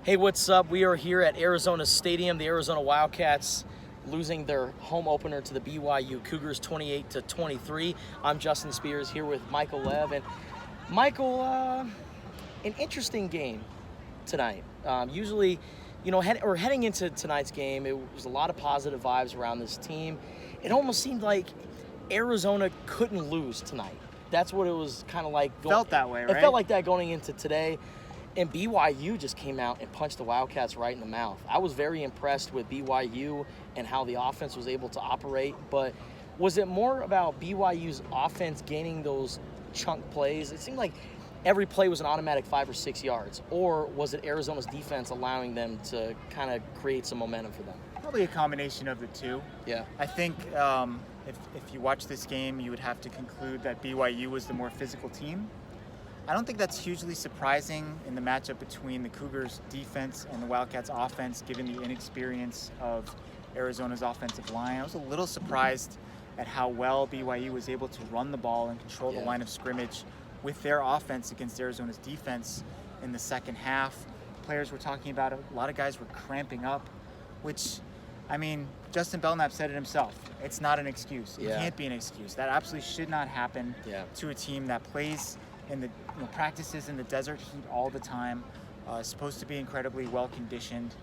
Hey, what's up? We are here at Arizona Stadium. The Arizona Wildcats losing their home opener to the BYU Cougars 28-23. I'm Justin Spears here with Michael Lev. And Michael, an interesting game tonight. Usually, you know, heading into tonight's game, it was a lot of positive vibes around this team. It almost seemed like Arizona couldn't lose tonight. That's what it was kind of like. Felt that way, right? It felt like that going into today. And BYU just came out and punched the Wildcats right in the mouth. I was very impressed with BYU and how the offense was able to operate. But was it more about BYU's offense gaining those chunk plays? It seemed like every play was an automatic 5 or 6 yards. Or was it Arizona's defense allowing them to kind of create some momentum for them? Probably a combination of the two. Yeah. I think if you watch this game, you would have to conclude that BYU was the more physical team. I don't think that's hugely surprising in the matchup between the Cougars' defense and the Wildcats' offense, given the inexperience of Arizona's offensive line. I was a little surprised at how well BYU was able to run the ball and control the line of scrimmage with their offense against Arizona's defense in the second half. Players were talking about it. A lot of guys were cramping up, which, I mean, Justin Belknap said it himself. It's not an excuse. It can't be an excuse. That absolutely should not happen to a team that plays in the practices in the desert heat all the time, supposed to be incredibly well conditioned.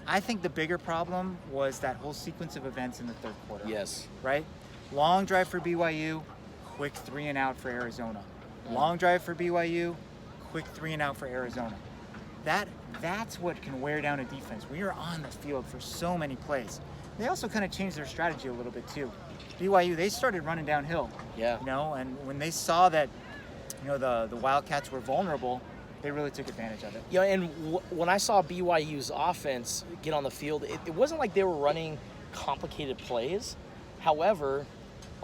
I think the bigger problem was that whole sequence of events in the third quarter. Yes. Right? Long drive for BYU, quick 3 and out for Arizona. Long drive for BYU, quick 3 and out for Arizona. That's what can wear down a defense. We are on the field for so many plays. They also kind of changed their strategy a little bit too. BYU, they started running downhill. Yeah. And when they saw that the Wildcats were vulnerable, they really took advantage of it. Yeah, and when I saw BYU's offense get on the field, it wasn't like they were running complicated plays. However,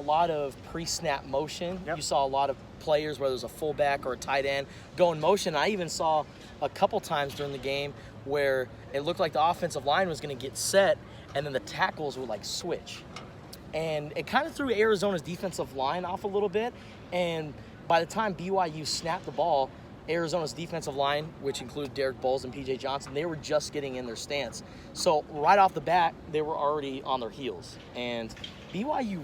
a lot of pre-snap motion. You saw a lot of players, whether it was a fullback or a tight end, go in motion. I even saw a couple times during the game where it looked like the offensive line was going to get set, and then the tackles would, like, switch. And it kind of threw Arizona's defensive line off a little bit, and by the time BYU snapped the ball, Arizona's defensive line, which included Derek Bowles and P.J. Johnson, they were just getting in their stance. So right off the bat, they were already on their heels. And BYU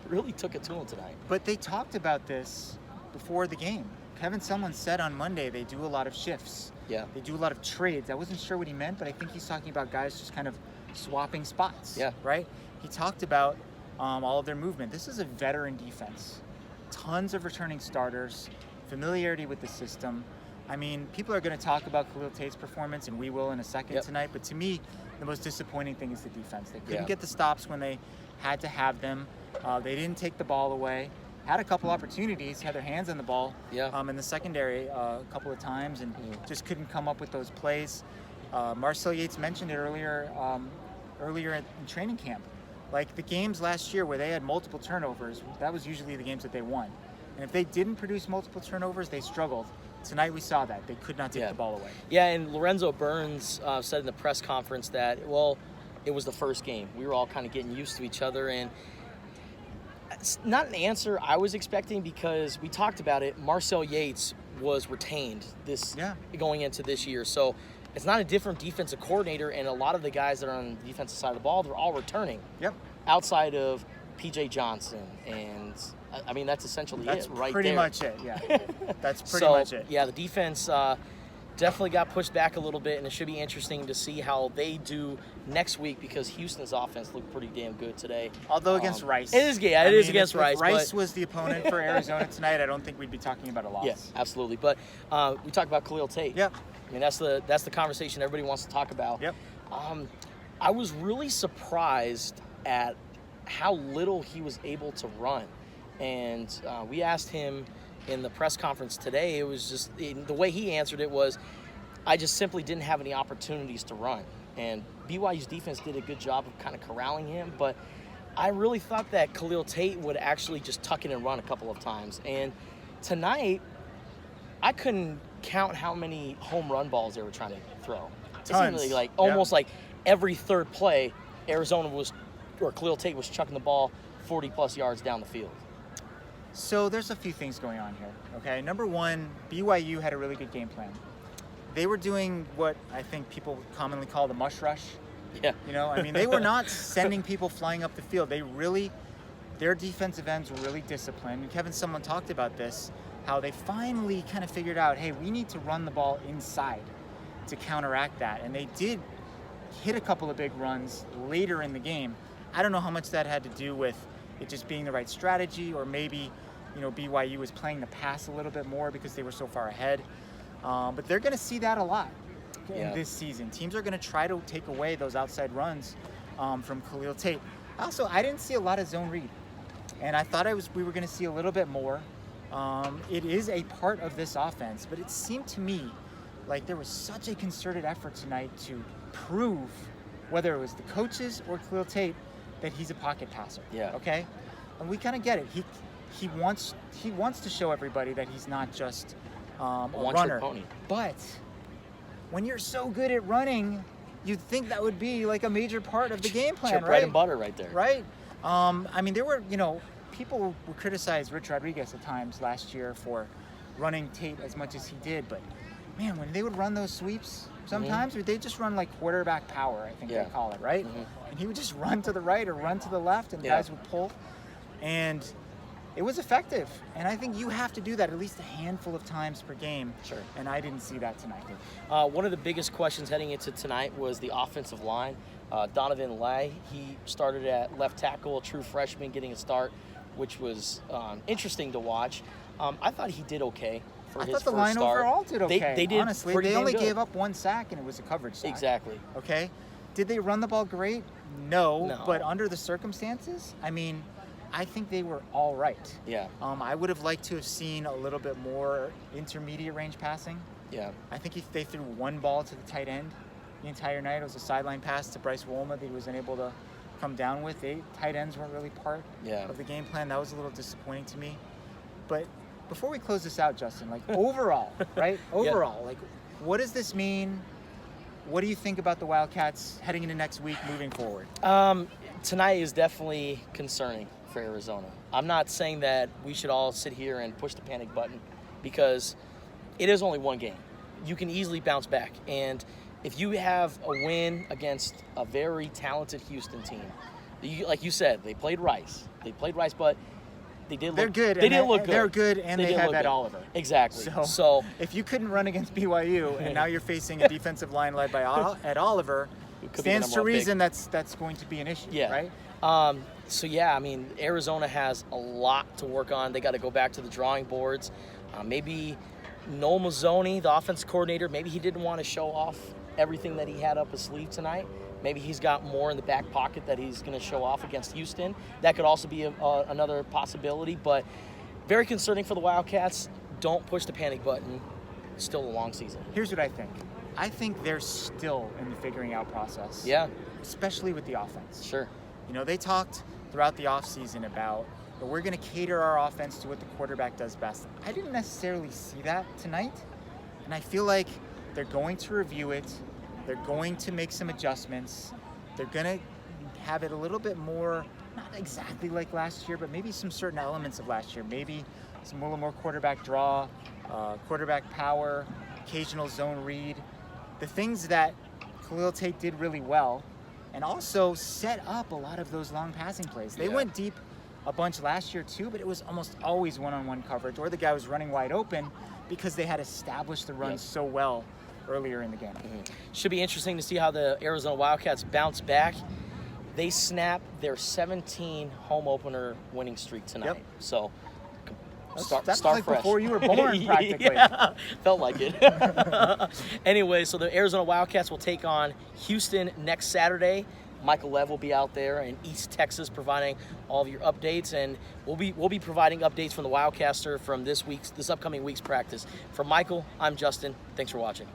really took it to them tonight. But they talked about this before the game. Kevin Sumlin said on Monday they do a lot of shifts. Yeah. They do a lot of trades. I wasn't sure what he meant, but I think he's talking about guys just kind of swapping spots. Yeah. Right? He talked about all of their movement. This is a veteran defense. Tons of returning starters, familiarity with the system. I mean, people are going to talk about Khalil Tate's performance, and we will in a second tonight, but to me, the most disappointing thing is the defense. They couldn't get the stops when they had to have them. They didn't take the ball away. Had a couple opportunities, had their hands on the ball in the secondary a couple of times, and just couldn't come up with those plays. Marcel Yates mentioned it earlier in training camp. Like the games last year where they had multiple turnovers, that was usually the games that they won. And if they didn't produce multiple turnovers, they struggled. Tonight we saw that. They could not take the ball away. Yeah, and Lorenzo Burns said in the press conference that, well, it was the first game. We were all kind of getting used to each other. And it's not an answer I was expecting because we talked about it. Marcel Yates was retained going into this year. So it's not a different defensive coordinator, and a lot of the guys that are on the defensive side of the ball, they're all returning. Outside of P.J. Johnson, and I mean that's essentially it right there. That's pretty much it, yeah. That's pretty much it. Yeah, the defense definitely got pushed back a little bit, and it should be interesting to see how they do next week because Houston's offense looked pretty damn good today. Although against Rice. It is, it is against Rice. If Rice was the opponent for Arizona tonight, I don't think we'd be talking about a loss. Yeah, absolutely. But we talked about Khalil Tate. Yep. I mean, that's the conversation everybody wants to talk about. Yep. I was really surprised at how little he was able to run. And we asked him in the press conference today, it was just, the way he answered it was, I just simply didn't have any opportunities to run. And BYU's defense did a good job of kind of corralling him, but I really thought that Khalil Tate would actually just tuck in and run a couple of times. And tonight, I couldn't count how many home run balls they were trying to throw. Tons. It seemed almost like every third play, Khalil Tate was chucking the ball 40-plus yards down the field. So there's a few things going on here, okay? Number one, BYU had a really good game plan. they were doing what I think people commonly call the mush rush. Yeah. You know, I mean, they were not sending people flying up the field. Their defensive ends were really disciplined. And Kevin Sumlin talked about this, how they finally kind of figured out, hey, we need to run the ball inside to counteract that. And they did hit a couple of big runs later in the game. I don't know how much that had to do with it just being the right strategy, or maybe, BYU was playing the pass a little bit more because they were so far ahead. But they're going to see that a lot in this season. Teams are going to try to take away those outside runs from Khalil Tate. Also, I didn't see a lot of zone read, and I thought we were going to see a little bit more. It is a part of this offense, but it seemed to me like there was such a concerted effort tonight to prove, whether it was the coaches or Khalil Tate, that he's a pocket passer. Yeah. Okay? And we kind of get it. He wants to show everybody that he's not just a runner. Pony. But when you're so good at running, you'd think that would be like a major part of the game plan, right? Bread and butter right there. Right? I mean, there were, people would criticize Rich Rodriguez at times last year for running Tate as much as he did, but man, when they would run those sweeps sometimes, they just run like quarterback power, I think they call it, right? And he would just run to the right or run to the left, and guys would pull. And it was effective. And I think you have to do that at least a handful of times per game. Sure. And I didn't see that tonight. One of the biggest questions heading into tonight was the offensive line. Donovan Lay, he started at left tackle, a true freshman, getting a start, which was interesting to watch. I thought he did okay. I thought the line overall did okay. They did, honestly. They only gave up one sack, and it was a coverage sack. Exactly. Okay? Did they run the ball great? No. But under the circumstances, I mean, I think they were all right. Yeah. I would have liked to have seen a little bit more intermediate range passing. Yeah. I think they threw one ball to the tight end the entire night. It was a sideline pass to Bryce Wolma that he was unable to come down with. Tight ends weren't really part of the game plan. That was a little disappointing to me. But before we close this out, Justin, like overall, right? Overall, like what does this mean? What do you think about the Wildcats heading into next week moving forward? Tonight is definitely concerning for Arizona. I'm not saying that we should all sit here and push the panic button, because it is only one game. You can easily bounce back. And if you have a win against a very talented Houston team, like you said, they played Rice, but they did look good. They did look good. They're good, and they had that Oliver. Exactly. So if you couldn't run against BYU, and now you're facing a defensive line led by Ed Oliver, stands to reason that's going to be an issue, right? I mean, Arizona has a lot to work on. They got to go back to the drawing boards. Maybe Noel Mazzoni, the offense coordinator, maybe he didn't want to show off everything that he had up his sleeve tonight. Maybe he's got more in the back pocket that he's going to show off against Houston. That could also be another possibility, but very concerning for the Wildcats. Don't push the panic button. It's still a long season. Here's what I think. I think they're still in the figuring out process. Yeah. Especially with the offense. Sure. They talked throughout the offseason about, we're going to cater our offense to what the quarterback does best. I didn't necessarily see that tonight, and I feel like they're going to review it. They're going to make some adjustments. They're going to have it a little bit more, not exactly like last year, but maybe some certain elements of last year. Maybe some little more quarterback draw, quarterback power, occasional zone read. The things that Khalil Tate did really well, and also set up a lot of those long passing plays. They went deep a bunch last year too, but it was almost always one-on-one coverage, or the guy was running wide open because they had established the run so well earlier in the game. Should be interesting to see how the Arizona Wildcats bounce back. They snap their 17 home opener winning streak tonight. So start like fresh. Before you were born, practically. Felt like it. Anyway, so the Arizona Wildcats will take on Houston next Saturday. Michael Lev will be out there in East Texas providing all of your updates, and we'll be providing updates from the Wildcaster from this upcoming week's practice. For Michael, I'm Justin. Thanks for watching.